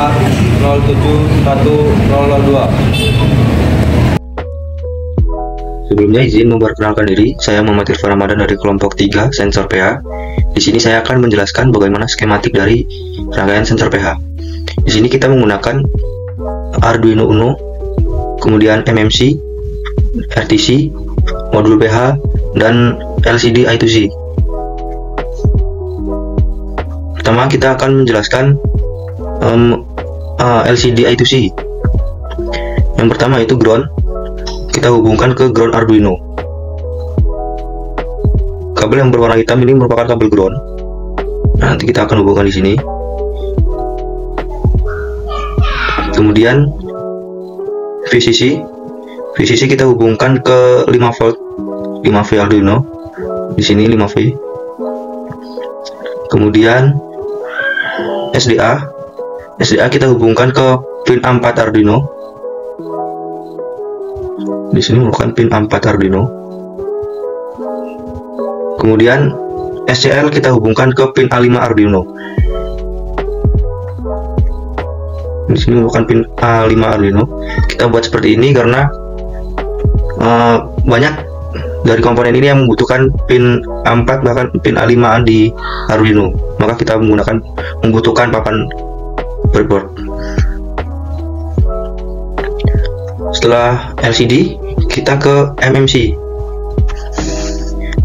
A07102. Sebelumnya izin memperkenalkan diri, saya Muhammad Irfan Ramadan dari kelompok 3 sensor pH. Di sini saya akan menjelaskan bagaimana skematik dari rangkaian sensor pH. Di sini kita menggunakan Arduino Uno, kemudian MMC, RTC, modul pH, dan LCD I2C. Pertama kita akan menjelaskan LCD I2C. Yang pertama itu ground. Kita hubungkan ke ground Arduino. Kabel yang berwarna hitam ini merupakan kabel ground. Nah, nanti kita akan hubungkan di sini. Kemudian VCC kita hubungkan ke 5 volt 5V Arduino. Di sini 5V. Kemudian SDA kita hubungkan ke pin A4 Arduino. Di sini merupakan pin A4 Arduino. Kemudian SCL kita hubungkan ke pin A5 Arduino. Di sini merupakan pin A5 Arduino. Kita buat seperti ini karena banyak dari komponen ini yang membutuhkan pin A4 bahkan pin A5 di Arduino. Maka kita membutuhkan papan breadboard. Setelah LCD, kita ke MMC.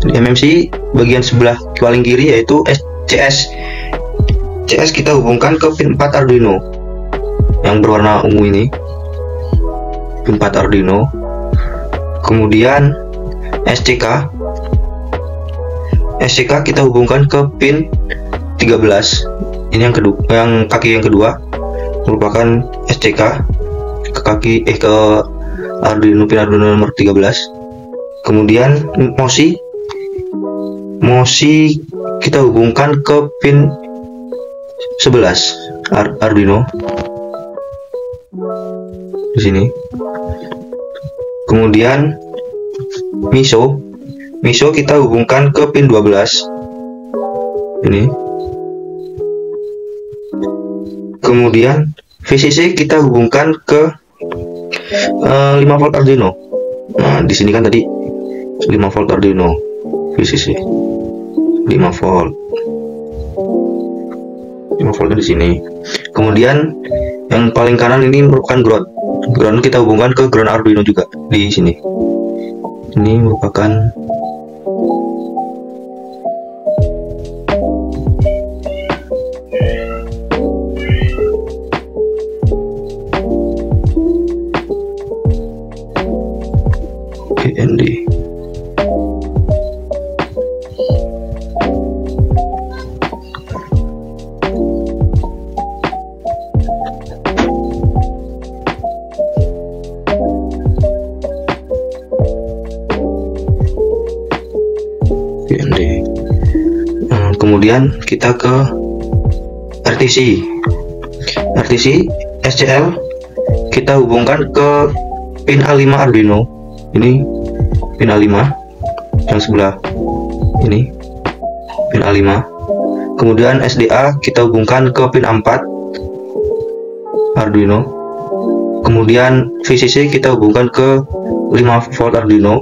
Di MMC bagian sebelah paling kiri yaitu CS. CS kita hubungkan ke pin 4 Arduino yang berwarna ungu ini. Pin 4 Arduino. Kemudian SCK kita hubungkan ke pin 13. Ini yang kedua, yang kaki yang kedua merupakan SCK ke Arduino, pin Arduino nomor 13. Kemudian MOSI kita hubungkan ke pin 11 Arduino di sini. Kemudian MISO kita hubungkan ke pin 12 ini. Kemudian VCC kita hubungkan ke 5 volt Arduino. Nah, di sini kan tadi 5 volt Arduino VCC 5 volt di sini. Kemudian yang paling kanan ini merupakan ground kita hubungkan ke ground Arduino juga di sini. Ini merupakan GND. Kemudian kita ke RTC SCL kita hubungkan ke pin A5 Arduino. Ini pin A5 yang sebelah ini pin A5. Kemudian SDA kita hubungkan ke pin A4 Arduino. Kemudian VCC kita hubungkan ke 5 volt Arduino.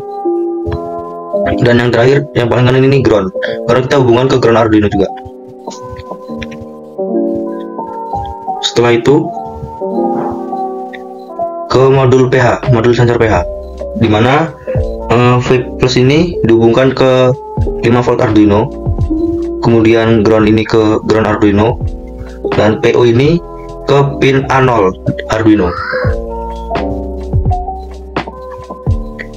Dan yang terakhir, yang paling kanan ini ground, karena kita hubungan ke ground Arduino juga. Setelah itu ke modul pH, modul sensor pH, dimana V plus ini dihubungkan ke 5 volt Arduino, kemudian ground ini ke ground Arduino, dan PO ini ke pin A0 Arduino.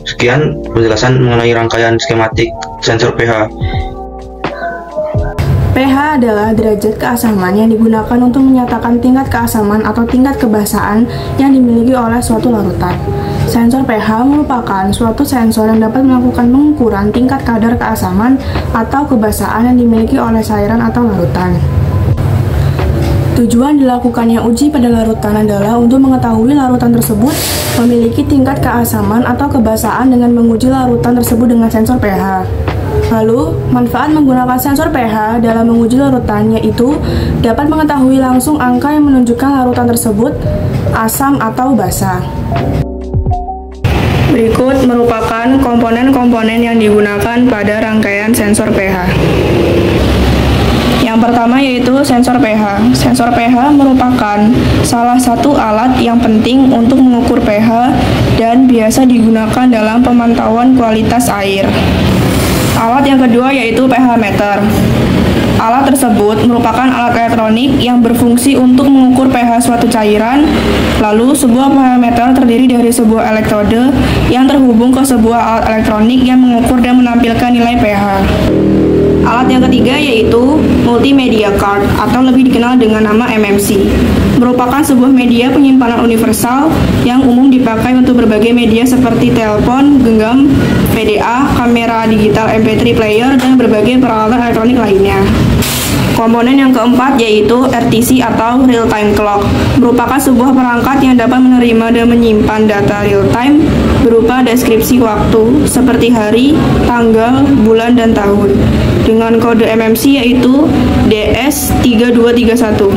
Sekian penjelasan mengenai rangkaian skematik sensor pH. pH adalah derajat keasaman yang digunakan untuk menyatakan tingkat keasaman atau tingkat kebasaan yang dimiliki oleh suatu larutan. Sensor pH merupakan suatu sensor yang dapat melakukan pengukuran tingkat kadar keasaman atau kebasaan yang dimiliki oleh cairan atau larutan. Tujuan dilakukannya uji pada larutan adalah untuk mengetahui larutan tersebut memiliki tingkat keasaman atau kebasaan dengan menguji larutan tersebut dengan sensor pH. Lalu, manfaat menggunakan sensor pH dalam menguji larutan yaitu dapat mengetahui langsung angka yang menunjukkan larutan tersebut asam atau basa. Berikut merupakan komponen-komponen yang digunakan pada rangkaian sensor pH. Yang pertama yaitu sensor pH. Sensor pH merupakan salah satu alat yang penting untuk mengukur pH dan biasa digunakan dalam pemantauan kualitas air. Alat yang kedua yaitu pH meter. Alat tersebut merupakan alat elektronik yang berfungsi untuk mengukur pH suatu cairan. Lalu, sebuah pH meter terdiri dari sebuah elektrode yang terhubung ke sebuah alat elektronik yang mengukur dan menampilkan nilai pH. Alat yang ketiga yaitu multimedia card atau lebih dikenal dengan nama MMC. Merupakan sebuah media penyimpanan universal yang umum dipakai untuk berbagai media seperti telepon, genggam, PDA, kamera digital MP3 player, dan berbagai peralatan elektronik lainnya. Komponen yang keempat yaitu RTC atau Real Time Clock. Merupakan sebuah perangkat yang dapat menerima dan menyimpan data real time berupa deskripsi waktu seperti hari, tanggal, bulan, dan tahun dengan kode MMC yaitu DS3231.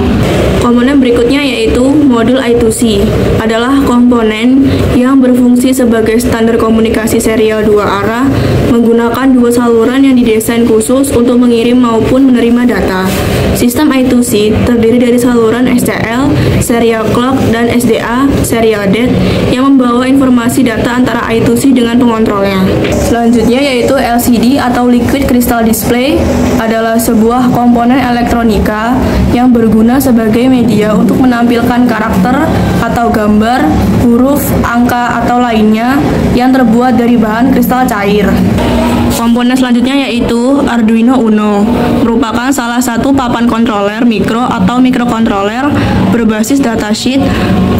Komponen berikutnya yaitu modul I2C, adalah komponen yang berfungsi sebagai standar komunikasi serial dua arah menggunakan dua saluran yang didesain khusus untuk mengirim maupun menerima data. Sistem I2C terdiri dari saluran SCL, serial clock, dan SDA, serial date, yang membawa informasi data antara I2C dengan pengontrolnya. Selanjutnya yaitu LCD atau Liquid Crystal Display, adalah sebuah komponen elektronika yang berguna sebagai media untuk menampilkan karakter atau gambar, huruf, angka, atau lainnya yang terbuat dari bahan kristal cair. Komponen selanjutnya yaitu Arduino Uno, merupakan salah satu papan kontroler mikro atau mikrokontroler berbasis datasheet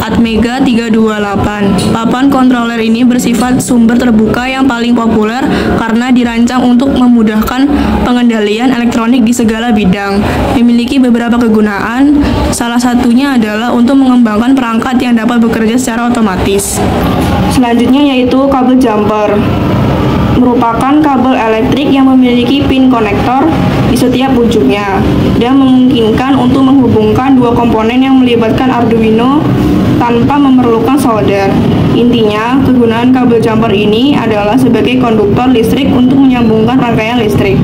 Atmega 328. Papan kontroler ini bersifat sumber terbuka yang paling populer karena dirancang untuk memudahkan pengendalian elektronik di segala bidang. Memiliki beberapa kegunaan, salah satunya adalah untuk mengembangkan perangkat yang dapat bekerja secara otomatis. Selanjutnya yaitu kabel jumper, merupakan kabel elektrik yang memiliki pin konektor di setiap ujungnya dan memungkinkan untuk menghubungkan dua komponen yang melibatkan Arduino tanpa memerlukan solder. Intinya, kegunaan kabel jumper ini adalah sebagai konduktor listrik untuk menyambungkan rangkaian listrik.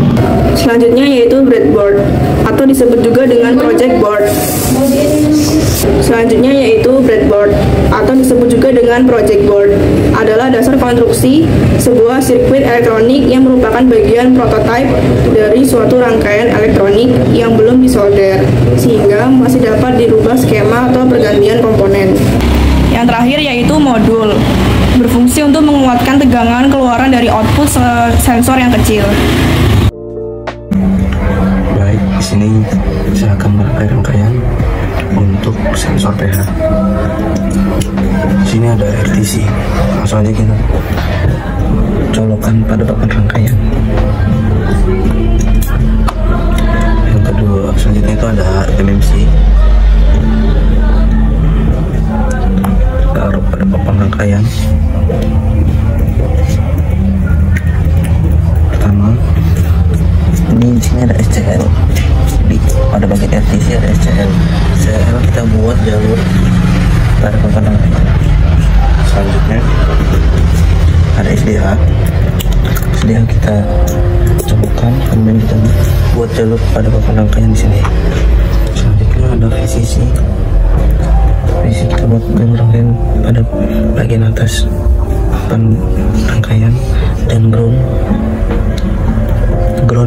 Selanjutnya yaitu breadboard atau disebut juga dengan project board. Selanjutnya yaitu breadboard atau disebut juga dengan project board, adalah dasar konstruksi sebuah sirkuit elektronik yang merupakan bagian prototipe dari suatu rangkaian elektronik yang belum disolder, sehingga masih dapat dirubah skema atau pergantian komponen. Yang terakhir yaitu modul, berfungsi untuk menguatkan tegangan keluaran dari output sensor yang kecil. Baik, di sini saya akan memakai rangkaian untuk sensor pH. Di sini ada RTC, langsung aja kita colokkan pada papan rangkaian. Yang kedua, selanjutnya itu ada MMC. Taruh pada papan rangkaian. Pertama, ini di sini ada SCL. Pada bagian RTC ada SCL. SCL kita buat jalur pada papan rangkaian. Selanjutnya ada SDA. SDA kita cobakan, kemudian kita buat jalur pada papan rangkaian di sini. Selanjutnya ada VCC. VCC kita buat jalur rangkaian pada bagian atas papan rangkaian, dan ground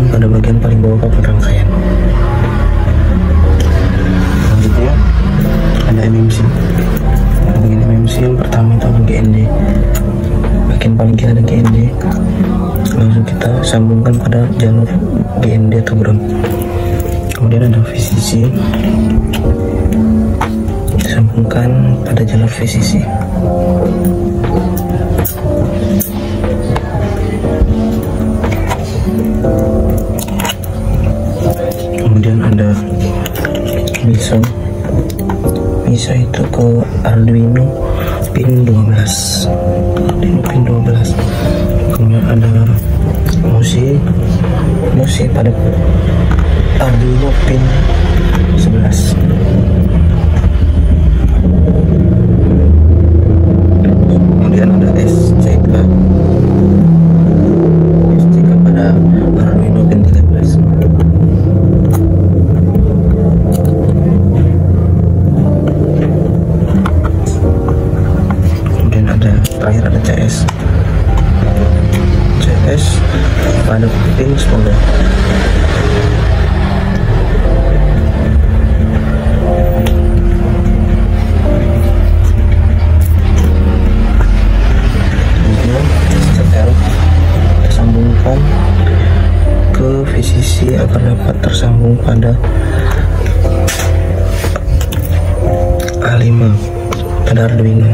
pada bagian paling bawah papan rangkaian. Selanjutnya ada MMC. Bagian MMC yang pertama itu ada GND. Bagian paling kiri ada GND. Langsung kita sambungkan pada jalur GND atau ground. Kemudian ada VCC. Disambungkan pada jalur VCC. Kemudian ada MISO. MISO itu ke Arduino pin 12. Kemudian ada MUSI masih pada Arduino pin 11. Kemudian ada SCK pada Arduino pin 13. Kemudian terakhir ada CS pada pin 10. Tersambungkan ke VCC agar dapat tersambung pada A5 pada Arduino.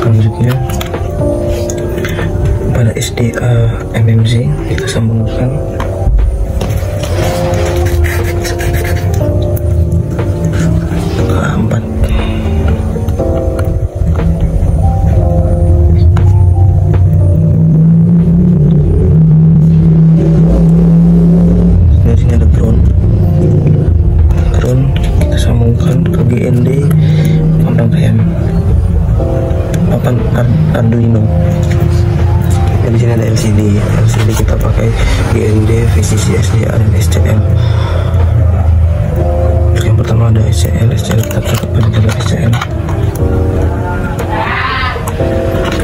Selanjutnya pada SDA MMZ kita sambungkan ke A4. Dari sini ada ground kita sambungkan ke GND papan Arduino. Dan di sini ada LCD kita pakai GND, VCC, SDA, dan SCL. Yang pertama ada SCL kita tetap pada jalur SCL.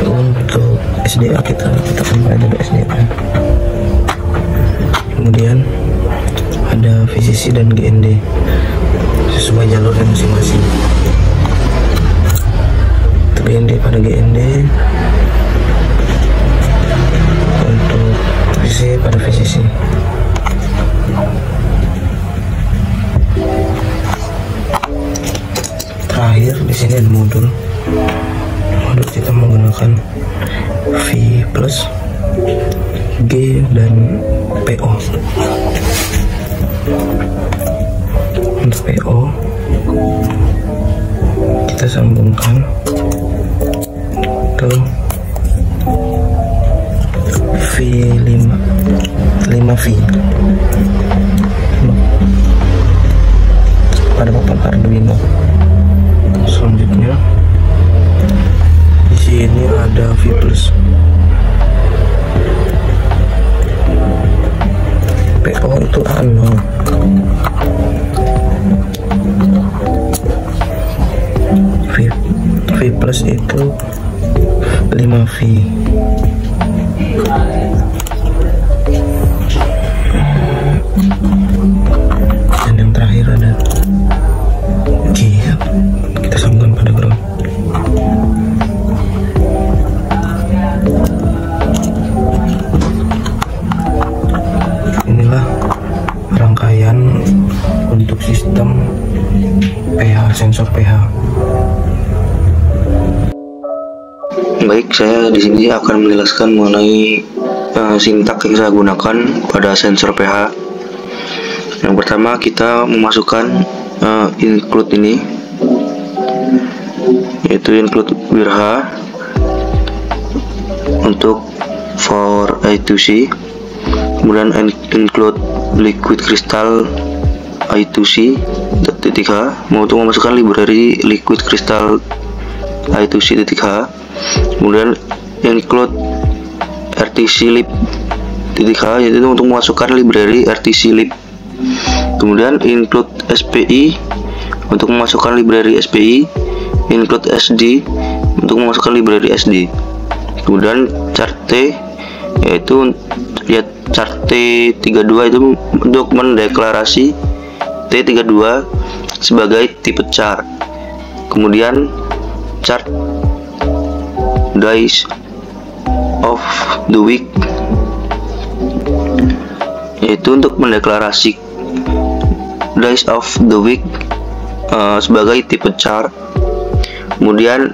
Untuk SDA kita tetapkan pada jalur SDA. Kemudian ada VCC dan GND sesuai jalurnya masing-masing. GND pada GND, untuk VCC pada VCC. Terakhir di sini ada modul kita menggunakan V plus, G dan PO. Untuk PO kita sambungkan ke V5V pada papan Arduino. Selanjutnya di sini ada V plus, PO itu A0, V plus itu 5V. Dan yang terakhir ada G, kita sambungkan pada ground. Inilah rangkaian untuk sistem PH, sensor PH. Baik, saya di sini akan menjelaskan mengenai sintak yang saya gunakan pada sensor PH. Yang pertama kita memasukkan include ini, yaitu include WIRH untuk for I2C, kemudian include liquid crystal I2C .h untuk memasukkan library liquid crystal I2C .h, kemudian include RTC lib .h yaitu untuk memasukkan library RTC lib, kemudian include SPI untuk memasukkan library SPI, include SD untuk memasukkan library SD, kemudian chart T yaitu ya chart T32 itu untuk mendeklarasi T32 sebagai tipe chart, kemudian chart days of the week yaitu untuk mendeklarasi days of the week sebagai tipe chart. Kemudian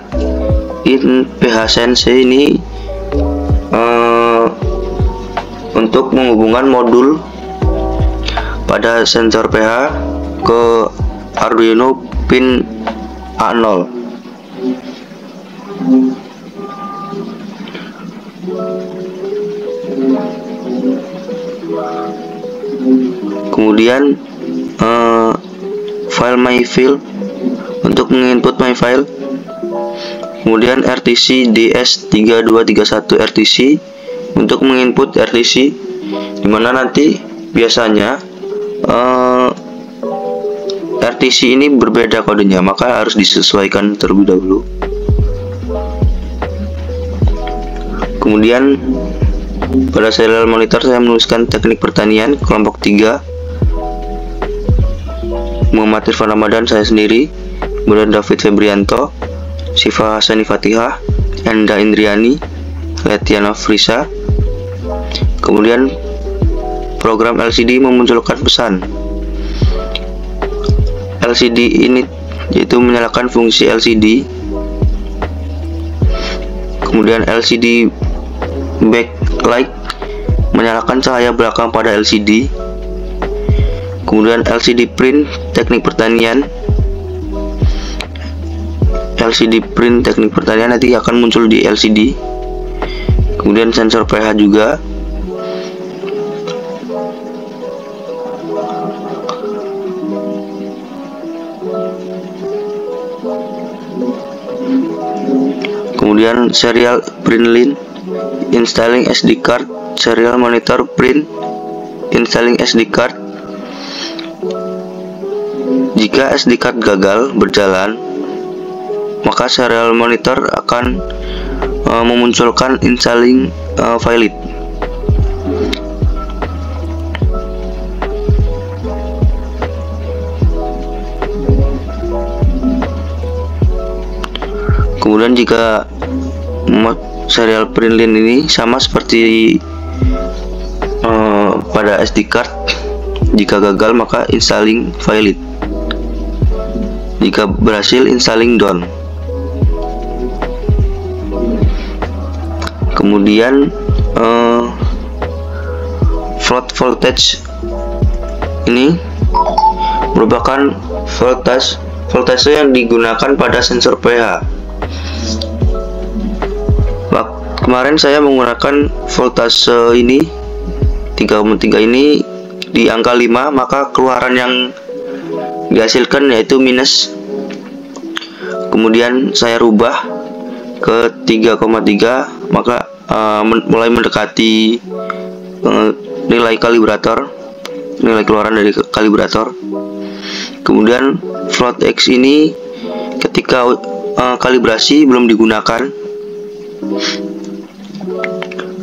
in PH Sense ini untuk menghubungkan modul pada sensor PH ke Arduino pin A0. Kemudian file my file untuk menginput my file. Kemudian RTC DS3231 RTC untuk menginput RTC, dimana nanti biasanya RTC ini berbeda kodenya, maka harus disesuaikan terlebih dahulu. Kemudian pada serial monitor saya menuliskan teknik pertanian kelompok 3, Muhammad Irfan Ramadan saya sendiri, kemudian David Febrianto, Syifa Hasani Fatihah, Enda Indriani, Letiana Frisa. Kemudian program LCD memunculkan pesan. LCD ini yaitu menyalakan fungsi LCD. Kemudian LCD backlight menyalakan cahaya belakang pada LCD. Kemudian LCD print teknik pertanian. LCD print teknik pertanian nanti akan muncul di LCD. Kemudian sensor pH juga. Kemudian serial print line, installing SD card, serial monitor print, installing SD card. Jika SD card gagal berjalan, maka serial monitor akan memunculkan installing valid. Kemudian jika serial print line ini sama seperti pada SD card, jika gagal maka installing valid, jika berhasil installing done. Kemudian float voltage ini merupakan voltase yang digunakan pada sensor pH. Kemarin saya menggunakan voltase ini 3,3 ini di angka 5, maka keluaran yang dihasilkan yaitu minus. Kemudian saya rubah ke 3,3, maka mulai mendekati nilai kalibrator, nilai keluaran dari kalibrator. Kemudian float X ini ketika kalibrasi belum digunakan.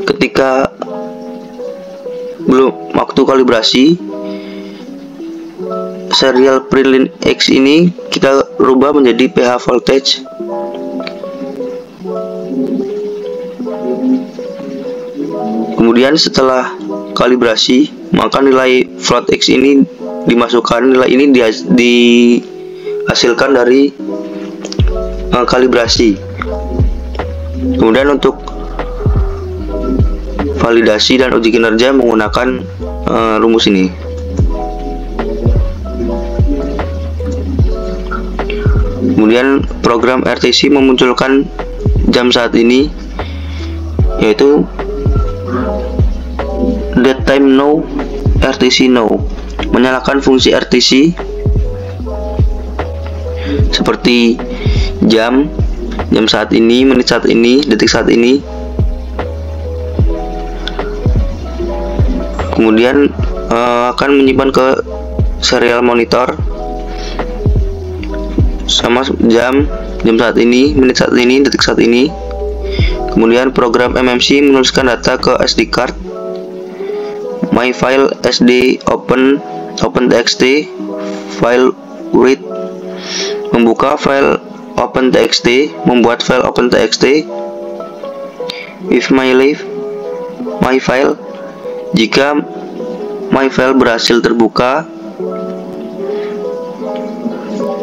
Ketika belum waktu kalibrasi, serial print line X ini kita rubah menjadi pH voltage. Kemudian setelah kalibrasi, maka nilai float X ini dimasukkan, nilai ini dihasilkan dari kalibrasi. Kemudian untuk validasi dan uji kinerja menggunakan rumus ini. Kemudian program RTC memunculkan jam saat ini, yaitu dead time now, RTC now, menyalakan fungsi RTC seperti jam saat ini, menit saat ini, detik saat ini. Kemudian akan menyimpan ke serial monitor sama jam saat ini, menit saat ini, detik saat ini. Kemudian program MMC menuliskan data ke SD card. My file SD open txt, file read, membuka file open txt, membuat file open txt. If my file, jika my file berhasil terbuka.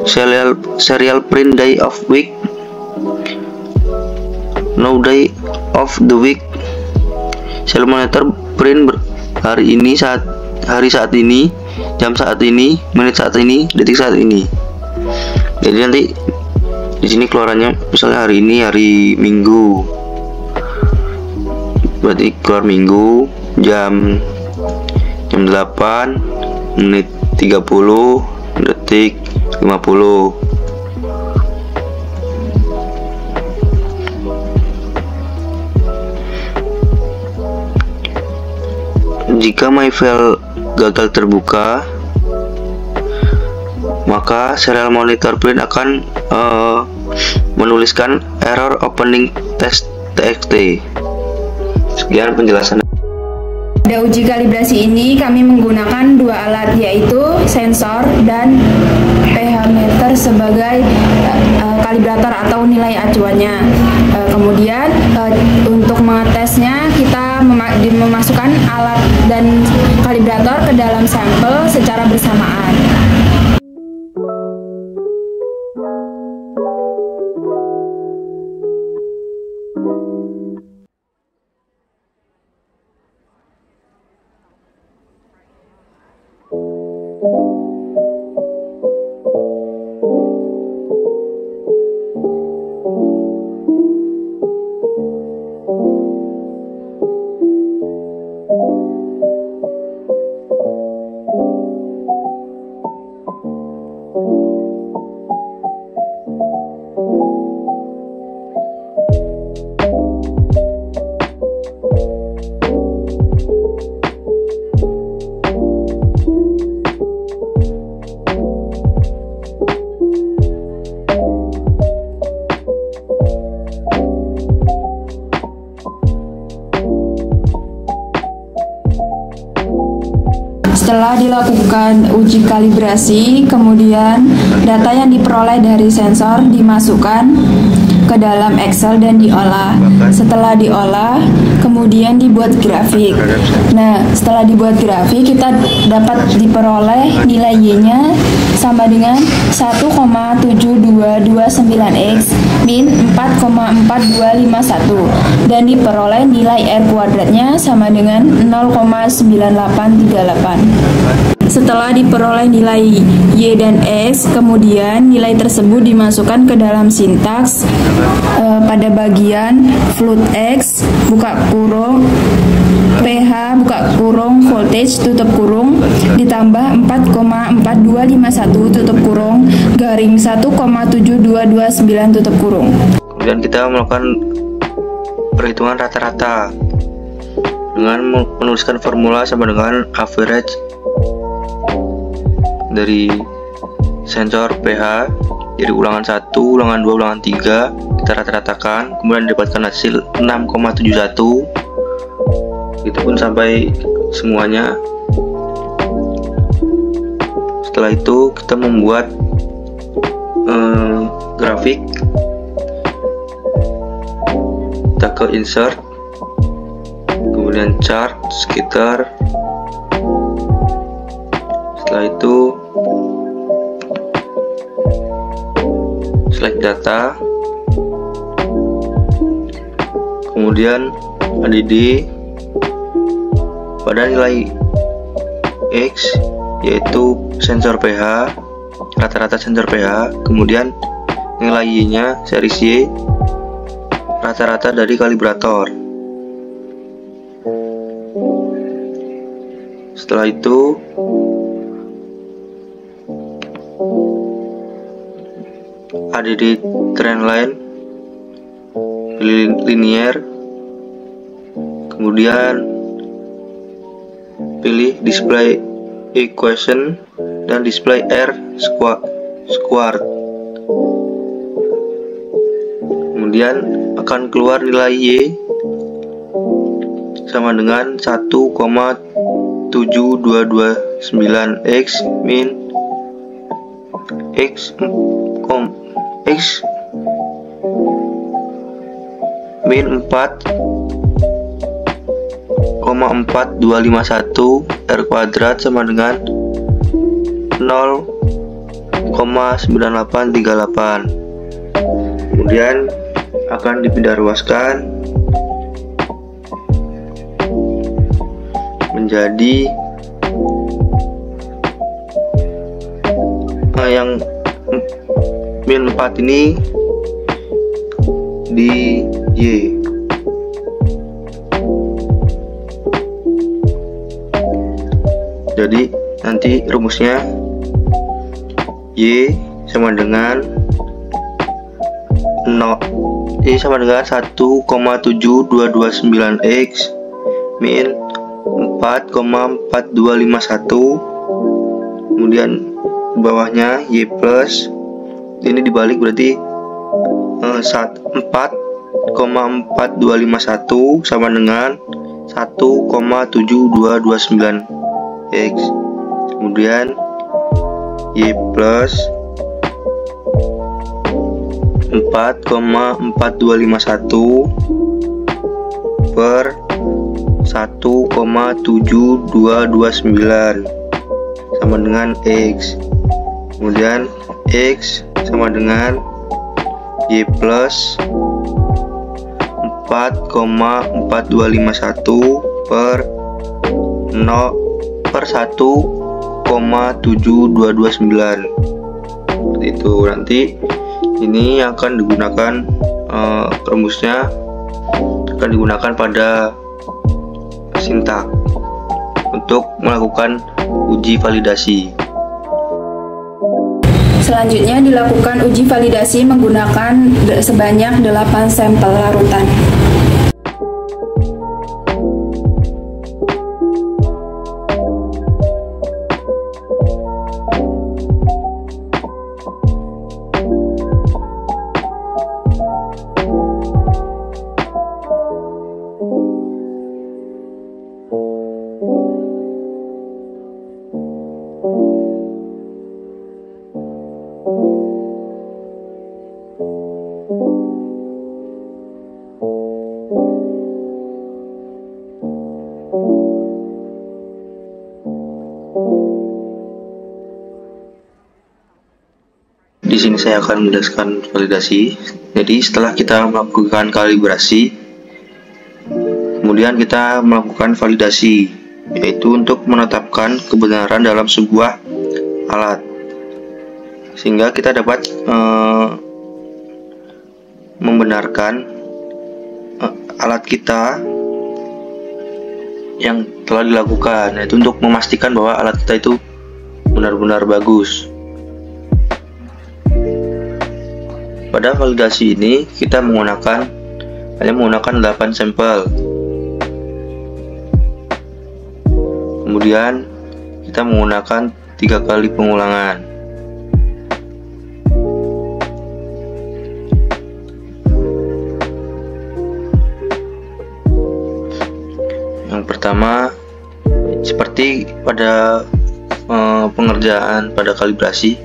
Serial print day of week, no day of the week. Serial monitor print hari ini, hari saat ini, jam saat ini, menit saat ini, detik saat ini. Jadi nanti di sini keluarannya misalnya hari ini hari Minggu, berarti keluar Minggu jam 8, menit 30, detik 50. Jika MyFile gagal terbuka, maka serial monitor print akan menuliskan error opening test.txt. Sekian penjelasan. Pada uji kalibrasi ini kami menggunakan dua alat, yaitu sensor dan pH meter sebagai kalibrator atau nilai acuannya. Kemudian untuk mengetesnya kita memasukkan alat dan kalibrator ke dalam sampel secara bersamaan. Setelah dilakukan uji kalibrasi, kemudian data yang diperoleh dari sensor dimasukkan ke dalam Excel dan diolah. Setelah diolah, kemudian dibuat grafik. Nah, setelah dibuat grafik, kita dapat diperoleh nilai Y-nya sama dengan 1,7229X min 4,4251 dan diperoleh nilai R kuadratnya sama dengan 0,9838. Setelah diperoleh nilai Y dan X, kemudian nilai tersebut dimasukkan ke dalam sintaks pada bagian float X, buka kurung, pH, buka kurung, voltage, tutup kurung, ditambah 4,4251, tutup kurung, garing 1,7229, tutup kurung. Kemudian kita melakukan perhitungan rata-rata dengan menuliskan formula sama dengan average dari sensor pH dari ulangan 1, ulangan 2, ulangan 3 kita rata-ratakan, kemudian didapatkan hasil 6,71. Itu pun sampai semuanya. Setelah itu kita membuat grafik. Kita ke insert, kemudian chart, scatter. Setelah itu select data, kemudian ADD pada nilai X yaitu sensor pH, rata-rata sensor pH, kemudian nilai Y-nya series Y, rata-rata dari kalibrator. Setelah itu ADD trendline linear, kemudian pilih display equation dan display R squared. Kemudian akan keluar nilai Y sama dengan 1,7229X min X min 4,4251 R kuadrat sama dengan 0,9838. Kemudian akan dipindah ruaskan menjadi yang min 4 ini di Y. Jadi nanti rumusnya Y sama dengan 1,7229x min 4,4251, kemudian bawahnya Y plus, ini dibalik berarti 4,4251 sama dengan 1,7229x, kemudian Y plus 4,4251 per 1,7229 sama dengan X, kemudian X sama dengan Y plus 4,4251 per 1,7229. Seperti itu. Nanti ini akan digunakan rumusnya akan digunakan pada sintak untuk melakukan uji validasi. Selanjutnya dilakukan uji validasi menggunakan sebanyak 8 sampel larutan. Di sini saya akan menjelaskan validasi. Jadi setelah kita melakukan kalibrasi, kemudian kita melakukan validasi, yaitu untuk menetapkan kebenaran dalam sebuah alat, sehingga kita dapat membenarkan alat kita yang telah dilakukan, yaitu untuk memastikan bahwa alat kita itu benar-benar bagus. Pada validasi ini kita hanya menggunakan 8 sampel. Kemudian kita menggunakan 3 kali pengulangan. Yang pertama, seperti pada pengerjaan pada kalibrasi,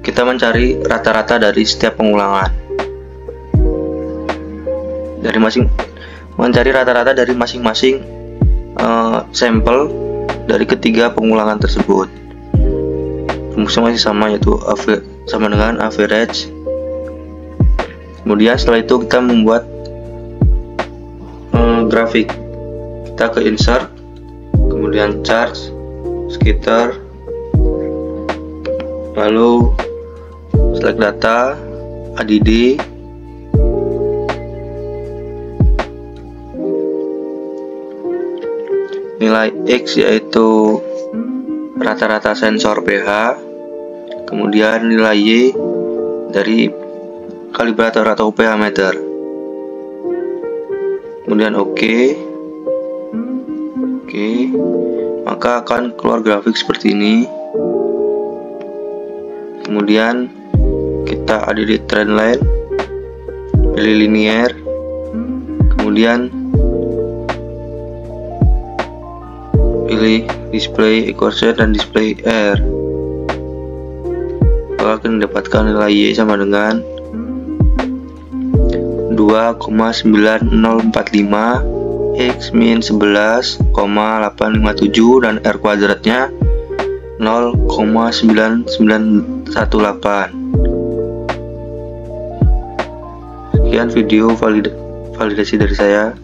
kita mencari rata-rata dari setiap pengulangan. Mencari rata-rata dari masing-masing sampel dari ketiga pengulangan tersebut. Rumusnya masih sama, yaitu sama dengan average. Kemudian setelah itu kita membuat grafik. Kita ke insert, kemudian charge, scatter, lalu select data, ADD, nilai X yaitu rata-rata sensor pH, kemudian nilai Y dari kalibrator atau pH meter, kemudian OK, maka akan keluar grafik seperti ini. Kemudian kita ADD trendline, pilih linear, kemudian pilih display equation dan display R. Maka akan mendapatkan nilai Y sama dengan 2,9045 X min 11,857 dan R kuadratnya 0,9918. Sekian video validasi dari saya.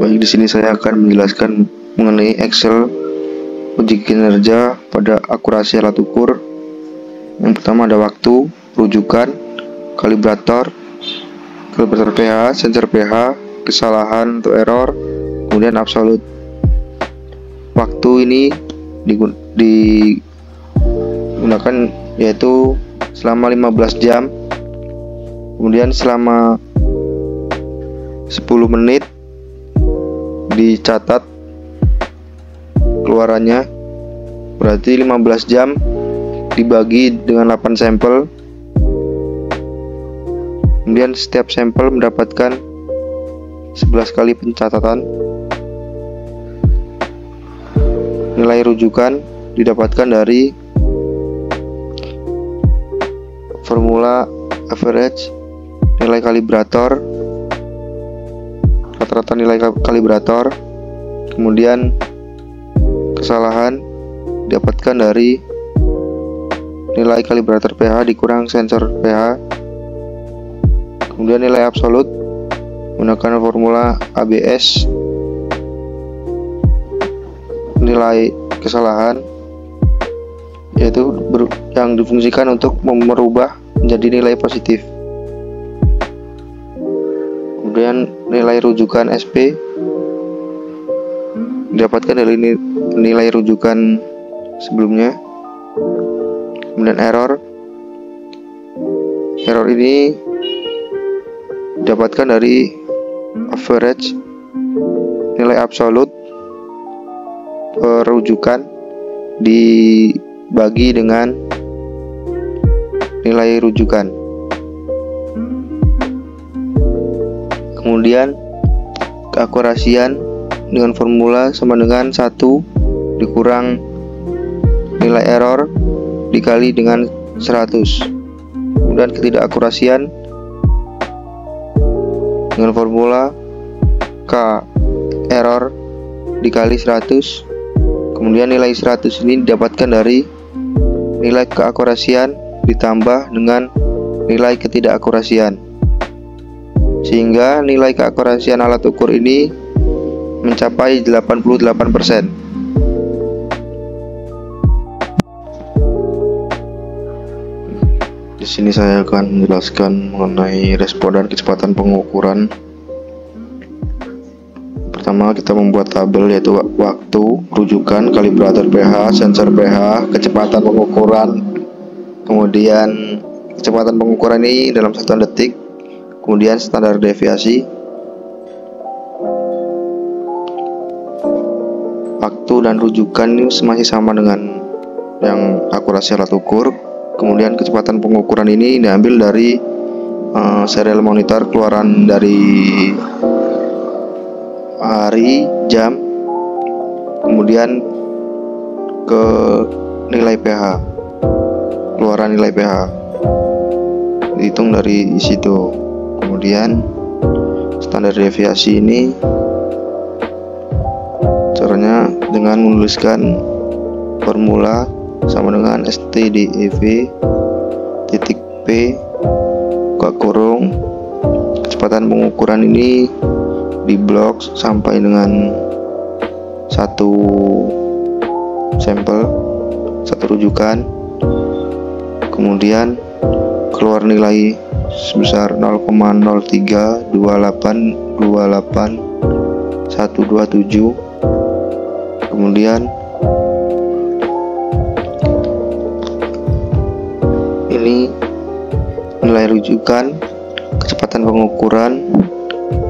Baik, di sini saya akan menjelaskan mengenai Excel uji kinerja pada akurasi alat ukur. Yang pertama ada waktu, rujukan, kalibrator pH, sensor pH, kesalahan atau error, kemudian absolut. Waktu ini digunakan yaitu selama 15 jam, kemudian selama 10 menit dicatat keluarannya, berarti 15 jam dibagi dengan 8 sampel, kemudian setiap sampel mendapatkan 11 kali pencatatan. Nilai rujukan didapatkan dari formula average, nilai kalibrator, rata-rata nilai kalibrator, kemudian kesalahan didapatkan dari nilai kalibrator pH dikurang sensor pH, kemudian nilai absolut menggunakan formula ABS, nilai kesalahan yaitu yang difungsikan untuk merubah menjadi nilai positif. Kemudian nilai rujukan SP didapatkan dari nilai rujukan sebelumnya. Kemudian error ini didapatkan dari average, nilai absolut rujukan dibagi dengan nilai rujukan. Kemudian keakurasian dengan formula sama dengan 1 dikurang nilai error dikali dengan 100. Kemudian ketidakakurasian dengan formula K error dikali 100. Kemudian nilai 100 ini didapatkan dari nilai keakurasian ditambah dengan nilai ketidakakurasian, sehingga nilai keakurasian alat ukur ini mencapai 88%. Di sini saya akan menjelaskan mengenai respon dan kecepatan pengukuran. Pertama, kita membuat tabel yaitu waktu, rujukan, kalibrator pH, sensor pH, kecepatan pengukuran. Kemudian kecepatan pengukuran ini dalam 1 detik. Kemudian standar deviasi. Waktu dan rujukan ini masih sama dengan yang akurasi alat ukur. Kemudian kecepatan pengukuran ini diambil dari serial monitor keluaran dari hari, jam, kemudian ke nilai pH, keluaran nilai pH dihitung dari situ. Kemudian standar deviasi ini caranya dengan menuliskan formula sama dengan STDEV titik P buka kurung kecepatan pengukuran ini di blok sampai dengan 1 sampel, 1 rujukan, kemudian keluar nilai sebesar 0,032828 127. Kemudian ini nilai rujukan, kecepatan pengukuran,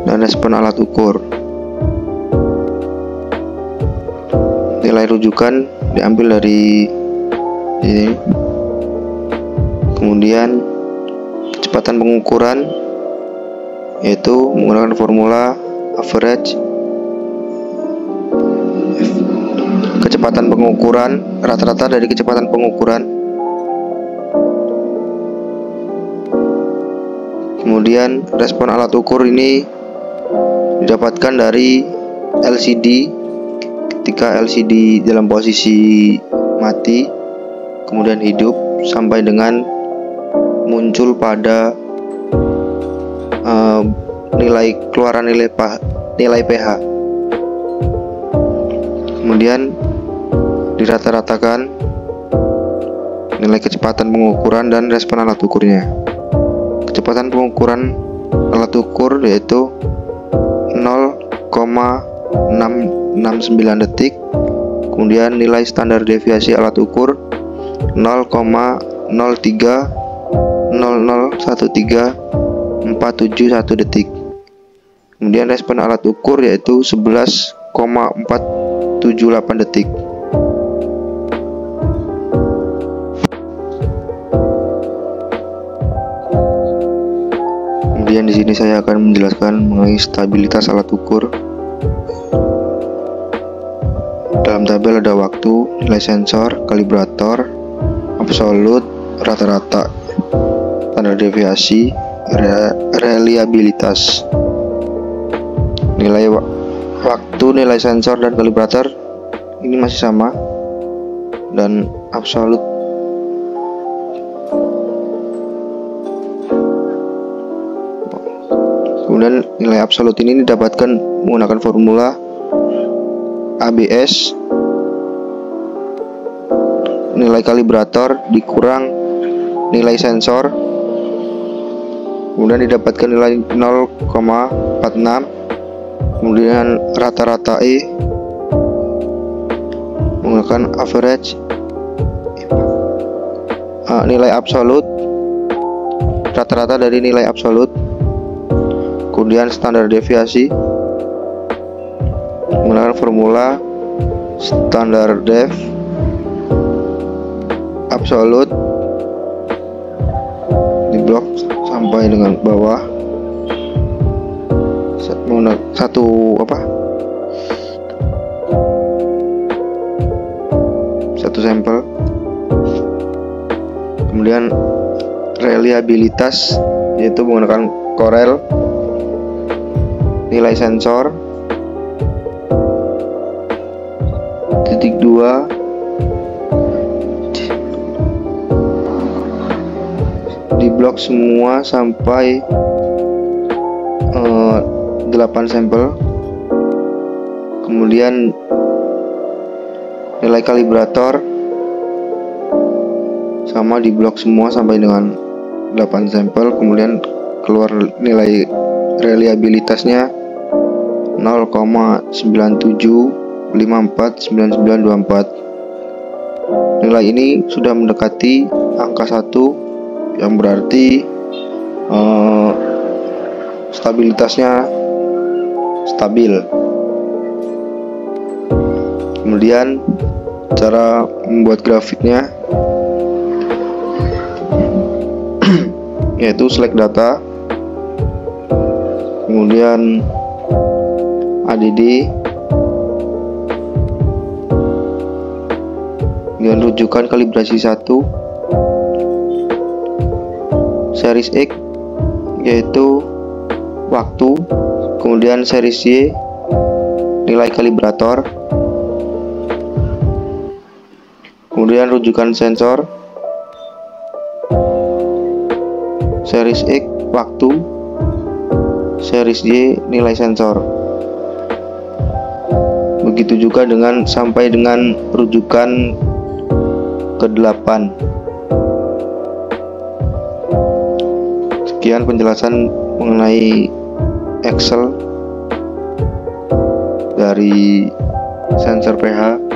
dan respon alat ukur. Nilai rujukan diambil dari ini. Kemudian kecepatan pengukuran yaitu menggunakan formula average, kecepatan pengukuran, rata-rata dari kecepatan pengukuran. Kemudian respon alat ukur ini didapatkan dari LCD. Ketika LCD dalam posisi mati, kemudian hidup sampai dengan muncul pada nilai keluaran nilai pH. Kemudian dirata-ratakan nilai kecepatan pengukuran dan respon alat ukurnya. Kecepatan pengukuran alat ukur yaitu 0,669 detik. Kemudian nilai standar deviasi alat ukur 0,03001347 detik. Kemudian respon alat ukur yaitu 11,478 detik. Kemudian di sini saya akan menjelaskan mengenai stabilitas alat ukur. Dalam tabel ada waktu, nilai sensor, kalibrator, absolut, rata-rata, standar deviasi, reliabilitas. Nilai waktu, nilai sensor dan kalibrator ini masih sama, dan absolut. Kemudian nilai absolut ini didapatkan menggunakan formula ABS, nilai kalibrator dikurang nilai sensor, kemudian didapatkan nilai 0,46. Kemudian rata-rata E menggunakan average, nilai absolut, rata-rata dari nilai absolut. Kemudian standar deviasi menggunakan formula standar dev absolut di blok sampai dengan bawah satu sampel. Kemudian reliabilitas yaitu menggunakan Corel, nilai sensor titik 2 di blok semua sampai 8 sampel. Kemudian nilai kalibrator sama di blok semua sampai dengan 8 sampel. Kemudian keluar nilai reliabilitasnya 0,97549924. Nilai ini sudah mendekati angka 1, yang berarti stabilitasnya stabil. Kemudian cara membuat grafiknya yaitu select data, kemudian ADD, dengan rujukan kalibrasi 1, series X yaitu waktu, kemudian series Y nilai kalibrator, kemudian rujukan sensor, series X waktu, series Y nilai sensor. Begitu juga dengan sampai dengan rujukan ke-8. Sekian penjelasan mengenai Excel dari sensor pH.